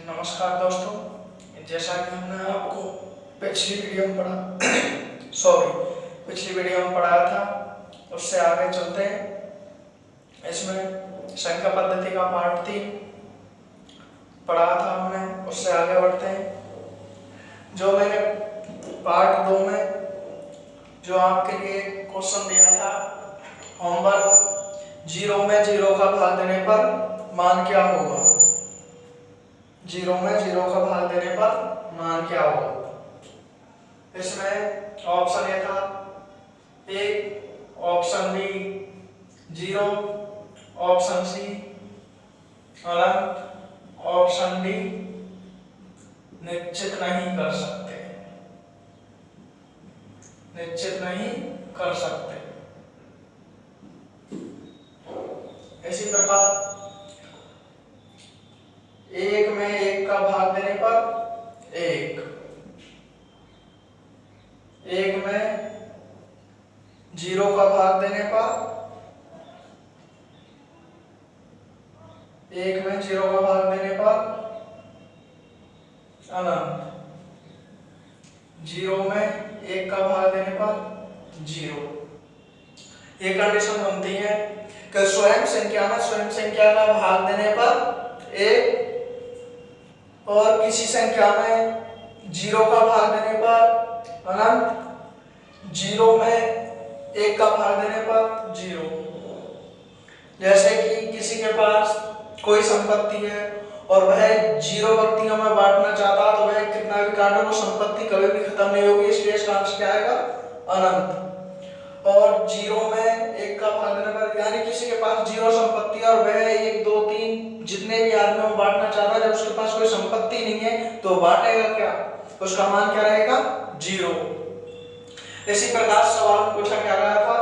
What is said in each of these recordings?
नमस्कार दोस्तों, जैसा कि हमने आपको पिछली वीडियो में पढ़ाया था, उससे आगे चलते हैं। इसमें संख्या पद्धति का पार्ट 3 पढ़ा था हमने, उससे आगे बढ़ते हैं। जो मैंने पार्ट 2 में जो आपके लिए क्वेश्चन दिया था, होमवर्क, 0 में 0 का भाग देने पर मान क्या होगा। 0 में 0 का भाग देने पर मान क्या होगा। इसमें ऑप्शन ए था, एक, ऑप्शन बी 0, ऑप्शन सी अनंत, ऑप्शन डी निश्चित नहीं कर सकते, निश्चित नहीं कर सकते। इसी प्रकार 1 में 1 का भाग देने पर 1, 1 में 0 का भाग देने पर 1 में 0 का भाग देने पर अनंत, 0 में 1 का भाग देने पर 0। ये कंडीशन बनती है कि स्वयं संख्या में स्वयं संख्या का भाग देने पर 1 और किसी संख्या में 0 का भाग देने पर अनंत, 0 में 1 का भाग देने पर 0। जैसे कि किसी के पास कोई संपत्ति है और वह 0 व्यक्तियों में बांटना चाहता, तो वह कितना भी काटे वो संपत्ति कभी भी खत्म नहीं होगी, इसलिए इसका आंसर क्या आएगा, अनंत। और 0 में 1 का भाग देने पर, यानी किसी के पास 0 संपत्ति और वह 1 2 3 जितने भी आदमियों में बांटना चाहता है, जब उसके पास कोई संपत्ति नहीं है तो बांटेगा क्या, उसका मान क्या रहेगा, 0। इसी प्रकार सवाल में पूछा क्या गया था,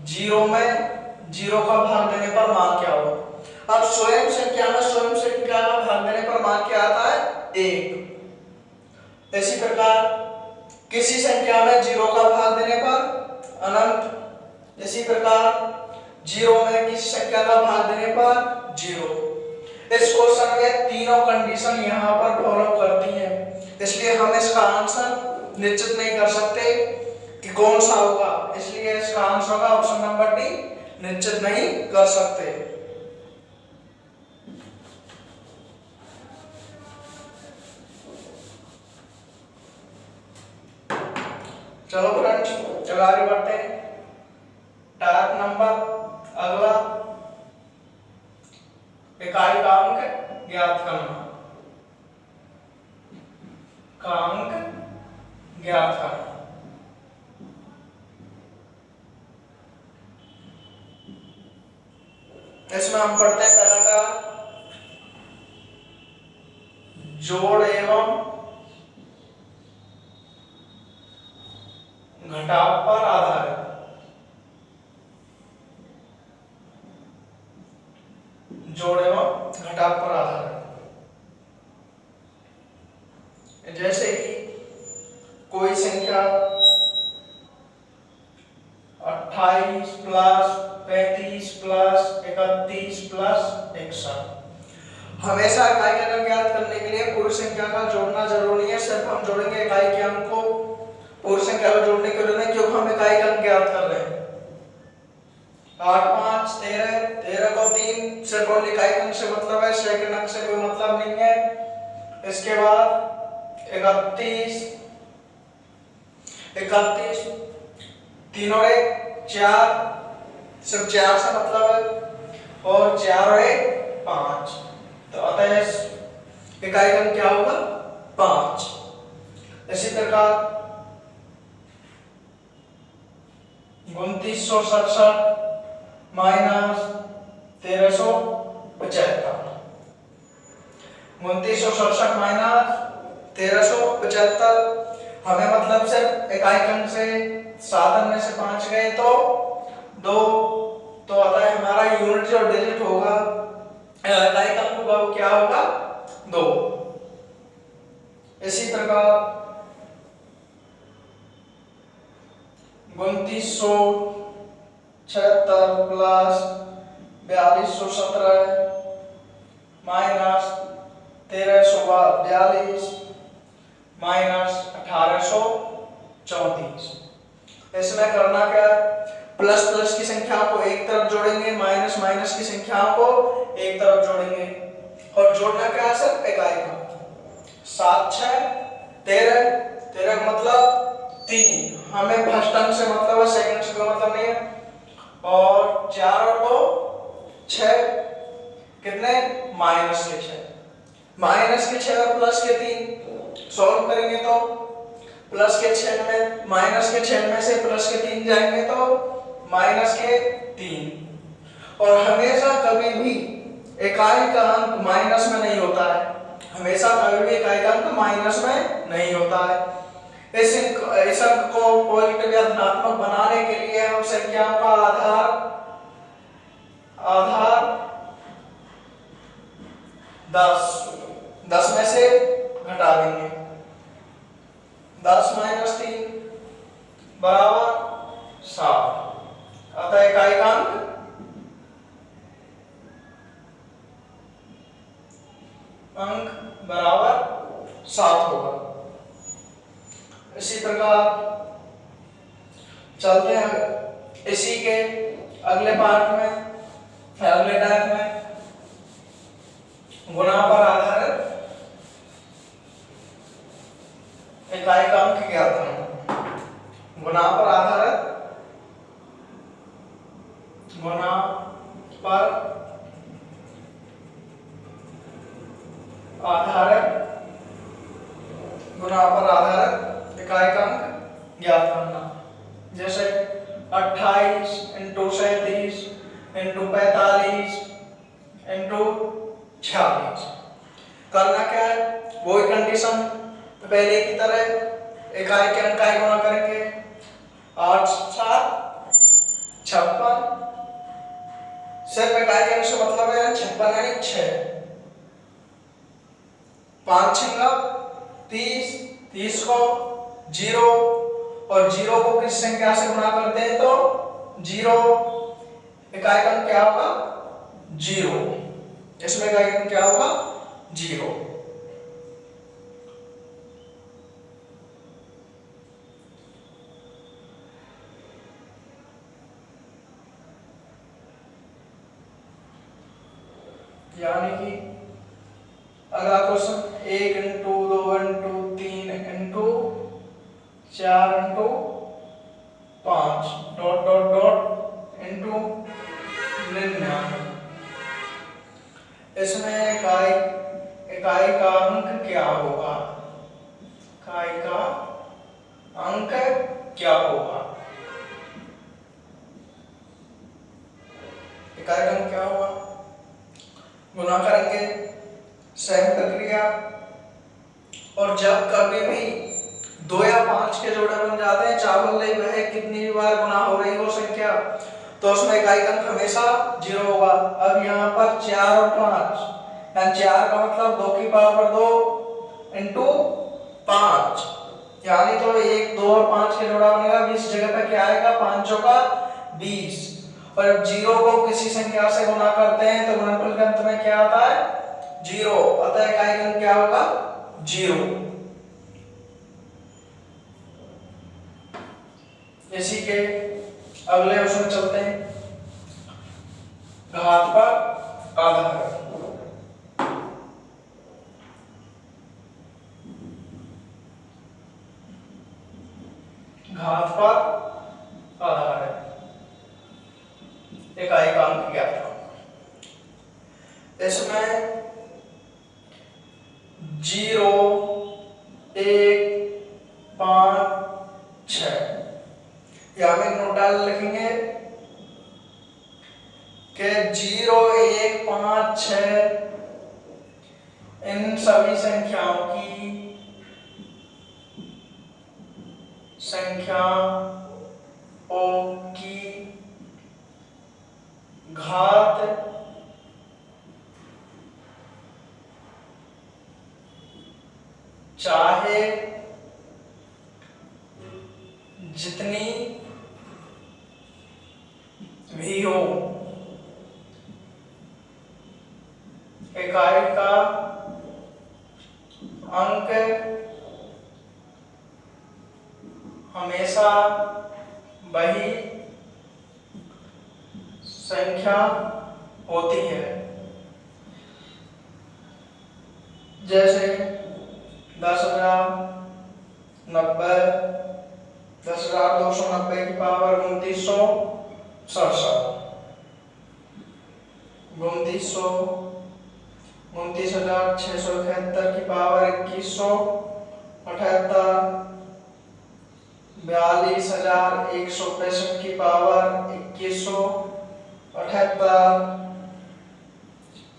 0 में 0 का भाग देने पर मान क्या होगा। अब स्वयं संख्या में स्वयं संख्या का भाग देने पर मान क्या आता है, 1। इसी प्रकार किसी संख्या में 0 का भाग देने पर अनंत, इसी प्रकार 0 में किसी संख्या का भाग देने पर 0। इस क्वेश्चन में तीनों कंडीशन यहाँ पर फॉलो करती हैं, इसलिए हम इसका आंसर निश्चित नहीं कर सकते कि कौन सा होगा, इसलिए इसका आंसर होगा ऑप्शन नंबर डी, निश्चित नहीं कर सकते। चलो फ्रेंड्स, चलो आगे बढ़ते हैं। टाइप नंबर अगला, इकाई का अंक ज्ञात करना, का अंक ज्ञात करना। इसमें हम पढ़ते हैं पहला का जोड़ एवं घटाव पर आधारित, जोड़ एवं घटाव पर आधारित। जैसे कि कोई संख्या 28 प्लस 35 प्लस 31 प्लस 61, हमेशा इकाई का अंक ज्ञात करने के लिए पूरी संख्या का जोड़ना जरूरी नहीं है, सिर्फ हम जोड़ेंगे इकाई के अंक को पूरी संख्या को जोड़ने के लिए, क्योंकि हम इकाई का अंक ज्ञात कर रहे हैं। 8 5 13, 13 को 3 सिर्फ और इकाई अंक से मतलब है, सेकंड अंक से कोई मतलब नहीं है। इसके बाद 31, 3 और 1 4, सिर्फ 4 से मतलब है, और 4 और 1 5, तो अतः इकाई अंक क्या होगा, 5। इसी प्रकार 2967 माइनस 1375, 2967 माइनस 1375, हमें मतलब सिर्फ इकाई अंक से 7 में से 5 गए तो 2, तो अतः हमारा यूनिट जो डिजिट होगा इकाई अंक होगा वो क्या होगा, 2। इसी प्रकार 2976 प्लस 4217 माइनस 1342 माइनस 1834। इसमें करना क्या है, प्लस प्लस की संख्या को एक तरफ जोड़ेंगे, माइनस माइनस की संख्या को एक तरफ जोड़ेंगे और जोड़ना क्या है सिर्फ इकाई का। 7 6 13, 13 का मतलब 3, हमें फर्स्ट टर्म से मतलब है, सेकंड से कोई मतलब नहीं है। और 4 और 2 6, कितने माइनस के 6, माइनस के 6 और प्लस के 3 सॉल्व करेंगे तो प्लस के 6 में माइनस के 6 में से प्लस के 3 जाएंगे तो माइनस के 3। और हमेशा कभी भी इकाई का अंक माइनस में नहीं होता है, हमेशा कभी भी इकाई का अंक माइनस में नहीं होता है। इस अंक को पॉजिटिव या धनात्मक बनाने के लिए हम संख्याओं का आधार 10 में से घटा देंगे। 10 माइनस 3 बराबर 7, अतः इकाई का अंक बराबर 7 होगा। इसी प्रकार चलते हैं इसी के अगले पार्ट में, अगले टाइप में गुणा पर आधारित इकाई का अंक ज्ञात करना। गुणा पर आधारित इकाई का अंक ज्ञात करना। जैसे 28 इंटू 37 इंटू 45 इंटू 46। करना क्या है, वही कंडीशन पहले की तरह इकाई के अंक का गुणा करेंगे। 8 7 56, सिर्फ इकाई के अंक से मतलब है 56 यानी 6। 5 6 30, 30 को 0 और 0 को किस संख्या से गुणा करते हैं तो 0, इकाई का अंक क्या होगा 0। इसमें इकाई का अंक क्या होगा 0। यानी कि अगला question 1 into 2 into 3 into 4 into 5 dot dot dot into 99। इसमें इकाई का अंक क्या होगा, इकाई का अंक क्या होगा, इकाई का अंक क्या होगा। गुणा करेंगे, सेम प्रक्रिया। और जब कभी भी 2 या 5 के जोड़े बन जाते हैं, चावल वह कितनी बार गुणा हो रही हो संख्या, तो उसमें इकाई का अंक हमेशा 0 होगा। अब यहाँ पर 4 और 5, 4 का मतलब 2 की पावर 2 इंटू 5, यानी तो 1 2 और 5 के जोड़ा बनेगा। 20 जगह पे क्या आएगा, 5 चौका 20। और जब 0 को किसी संख्या से गुणा करते हैं तो गुणनफल के अंत में क्या आता है 0, अतः इकाई का अंक क्या होगा 0। इसी के अगले ऑप्शन चलते हैं, घात पर आधारित। घात पर आधारित इकाई का अंक ज्ञात करना। इसमें 0 1 5 6 यहाँ में नोट डाल लिखेंगे कि 0 1 5 6 इन सभी संख्याओं की घात चाहे जितनी भी हो, इकाई का अंक हमेशा वही संख्या होती है। जैसे 10,000, 90, 10,290 की पावर 2967, 29,671 की पावर 2178, 42,165 की पावर 2178,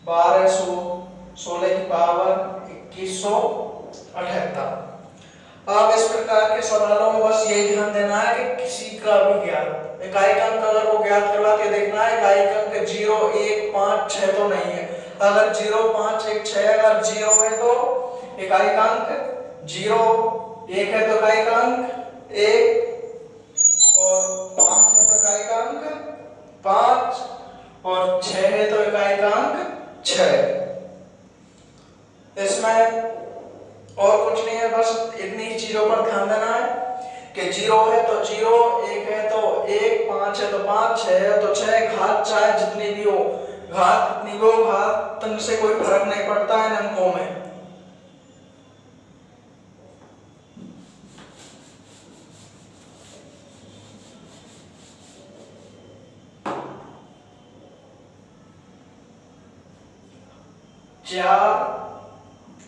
1216 की पावर 2178। अब इस प्रकार के सवालों में बस ये ध्यान देना है कि किसी का भी ज्ञात इकाई अंक अगर वो ज्ञात करवा के देखना है, इकाई अंक 0, 1, 5, 6 तो नहीं है। अगर 0, 5, 1, 6 अगर 0 है तो इकाई अंक 0, 1 है तो इकाई अंक 1 और 5 है तो इकाई अंक 5 और 6 है तो इकाई अंक 6। इसमें और कुछ नहीं है, बस इतनी ही चीजों पर ध्यान देना है कि 0 है तो 0, 1 है तो 1, 5 है तो 5, 6 है तो 6। घात चाहे जितनी भी हो, घात कितनी भी हो, घात से कोई फर्क नहीं पड़ता है अंकों में। चार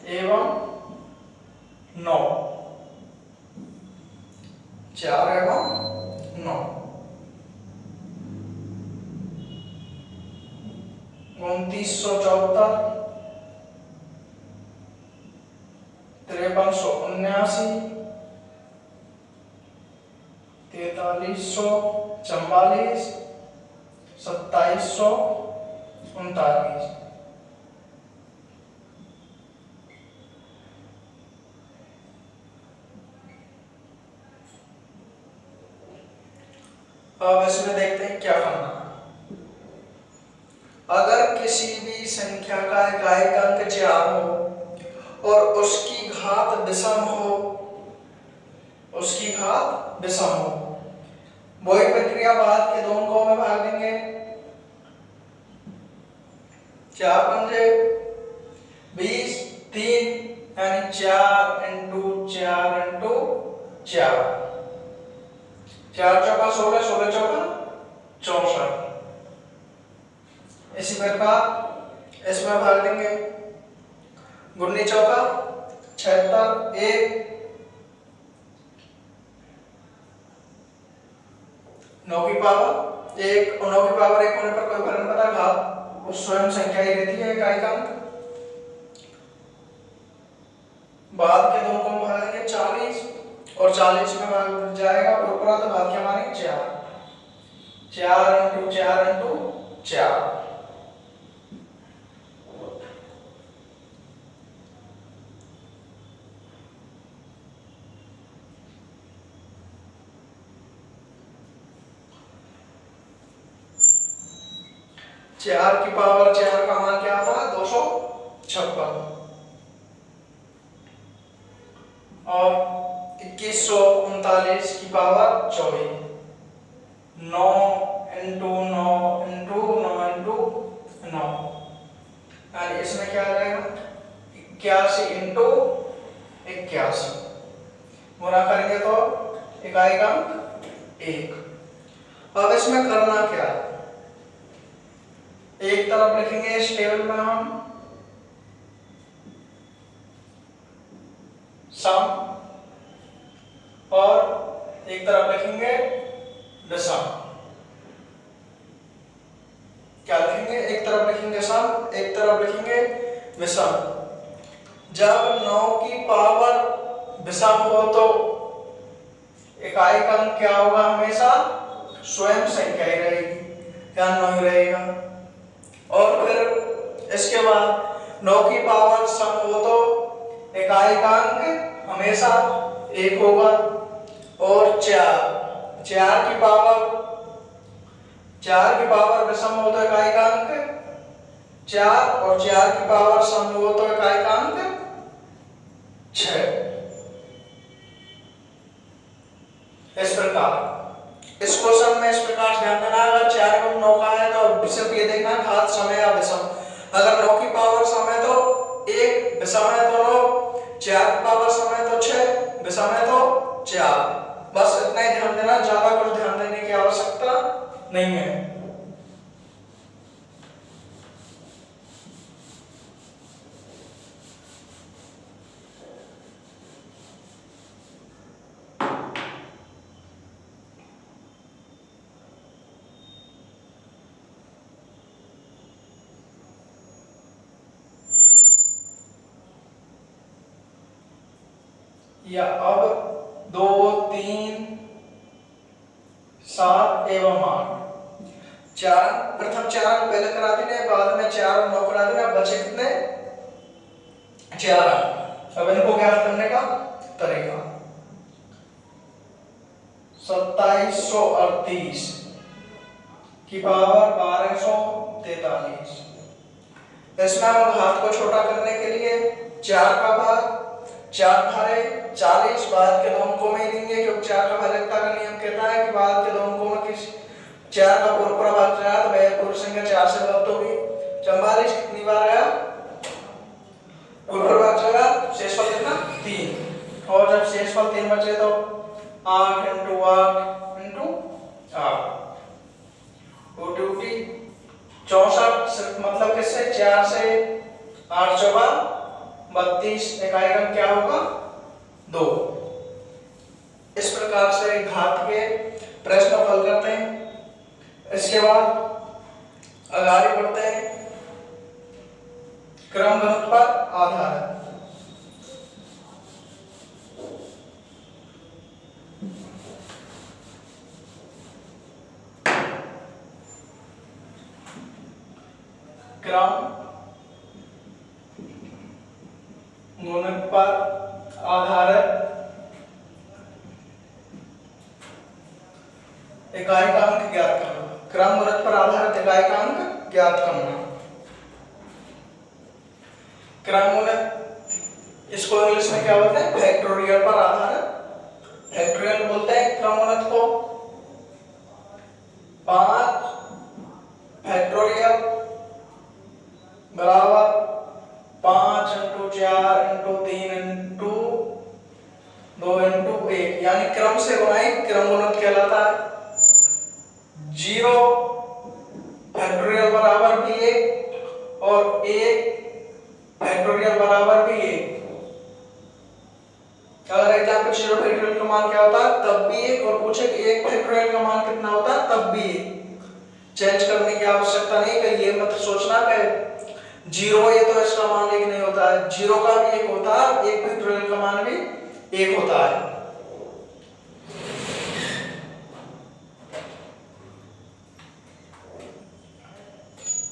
एवं 9, 4 एवं 9, 2974, 5379, 4344, 2739। अब इसमें देखते हैं क्या करना है। अगर किसी भी संख्या का इकाई अंक 4 हो और उसकी घात विषम हो, वही प्रक्रिया बाद के दो अंकों में भाग देंगे। 4 पंजे 20, 3 यानी 4 इंटू 4 इंटू 4, 4 चौका 16, 16 चौका 64। इसी प्रकार इसमें भाग देंगे। गुन्नी चौका 76, 1 9 की पावर 1 और 9 की पावर 1 होने पर कोई फर्क नहीं पड़ता, घात वो स्वयं संख्या ही रहती है इकाई अंक। बाद के दो को भाग देंगे 40 और 40 में भाग जाएगा ऊपर तो भाग क्या मानेंगे 4, 4 इंटू 4 इंटू 4। चार की पावर 4 का मान क्या आता है 256 और 2139 की पावर 24, 9 इंटू 9 इंटू 9 इंटू 9 यानी इसमें क्या आ जाएगा 81 इंटू 81। गुणा करेंगे तो इकाई अंक 1। अब इसमें करना क्या है, एक तरफ लिखेंगे इस टेबल में हम सम और एक तरफ लिखेंगे दशम। क्या लिखेंगे, एक तरफ लिखेंगे सम, एक तरफ लिखेंगे विषम। जब 9 की पावर विषम हो तो इकाई का अंक क्या होगा, हमेशा स्वयं संख्या ही रहेगी, क्या 9 ही रहेगा। और फिर इसके बाद 9 की पावर सम हो तो इकाई का अंक हमेशा 1 होगा। और 4 की पावर विषम हो तो इकाई का अंक 4 और 4 की पावर सम हो तो इकाई का अंक 6। इस प्रकार इस क्वेश्चन में इस प्रकार से ध्यान देना, अगर 4 एवं 9 का है तो सिर्फ ये देखना घात सम है या विषम। अगर 9 की पावर सम है तो 1, विषम है तो 9, 4 की पावर सम है तो 6, विषम है तो 4। बस इतना ही ध्यान देना, ज्यादा कुछ ध्यान देने की आवश्यकता नहीं है। या अब 2, 3, 7 एवं 8 चार, प्रथम 4 पहले करा देने, बाद में 4 और 9 करा देना, बचे कितने 4। अब इनको ज्ञात करने का तरीका 2738 की पावर 1243। इसमें हम घात को छोटा करने के लिए 4 का भाग 4 भारे 40 बाद के 2 अंकों में ही देंगे, क्योंकि 4 का भाजकता का नियम कहता है कि बाद के 2 अंकों में किस 4 का पूरा भाग जाए तो वह पूर्ण संख्या 4 से विभक्त होगी। 44 कितनी बार आया, पूरा भाग जाएगा, शेषफल कितना 3, और जब शेषफल 3 बचे तो 8 × 8 × 8 वो ड्यूटी 64, मतलब किससे 4 से 8 चौका 32, इकाई क्रम क्या होगा 2। इस प्रकार से घात के प्रश्न हल करते हैं। इसके बाद आगे बढ़ते हैं क्रम घनत्व पर आधारित। क्रम गुणक पर आधारित इकाई का अंक ज्ञात करना। क्रम गुणक पर आधारित इकाई का अंक ज्ञात करना। क्रम गुणक इसको इंग्लिश में क्या बोलते हैं, फैक्टोरियल पर आधारित फैक्टोरियल बोलते हैं क्रम गुणक को। 5 फैक्टोरियल बराबर 5 × 4 × 3 × 2 × 1, यानी क्रम से गुणाई क्रम गुणक कहलाता है। 0 फैक्टोरियल बराबर भी 1 और 1 फैक्टोरियल बराबर भी 1। अगर एग्जाम पे 0 फैक्टोरियल का मान क्या होता है तब भी 1, और पूछे कि 1 फैक्टोरियल का मान कितना होता है तब भी 1। चेंज करने की आवश्यकता नहीं है, ये मत सोचना कि 0 है तो इसका मान 1 नहीं होता है, 0 का भी 1 होता है, 1 फैक्टोरियल का मान भी 1 होता है।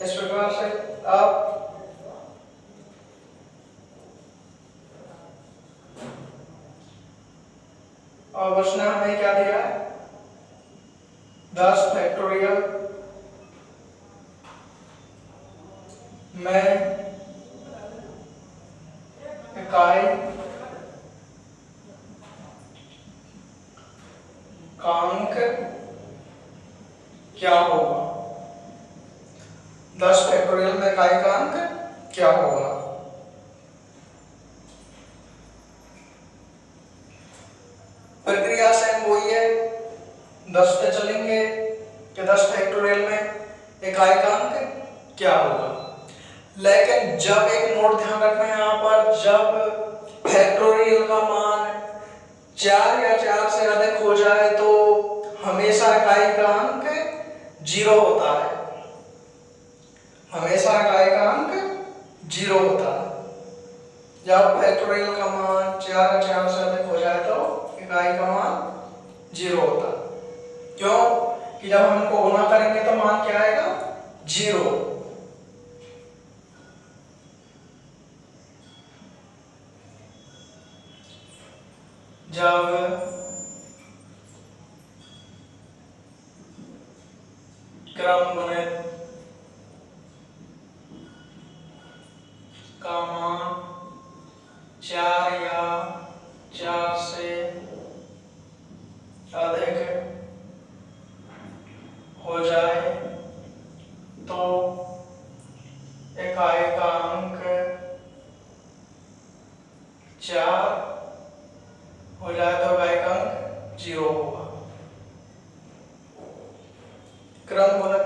इस प्रकार से आप और प्रश्न हमें क्या दिया है, 10 फैक्टोरियल में इकाई का अंक क्या होगा। 10 फैक्टोरियल में इकाई का अंक क्या होगा। प्रक्रिया सेम वही है, 10 पे चलेंगे कि 10 फैक्टोरियल में इकाई का अंक क्या होगा। लेकिन जब एक नोट ध्यान रखना है यहाँ पर, जब फैक्टोरियल का मान 4 या 4 से अधिक हो जाए तो हमेशा इकाई का अंक 0 होता है, हमेशा इकाई का अंक 0 होता है। जब फैक्टोरियल का मान 4 या 4 से अधिक हो जाए तो इकाई का मान 0 होता है। क्यों कि जब हम इनको गुणा करेंगे तो मान क्या आएगा 0। जब क्रम गुणित का मान 4 या 4 से अधिक हो जाए तो इकाई का अंक 4 हो जाए तो इकाई का अंक 0 होगा। क्रम गुणक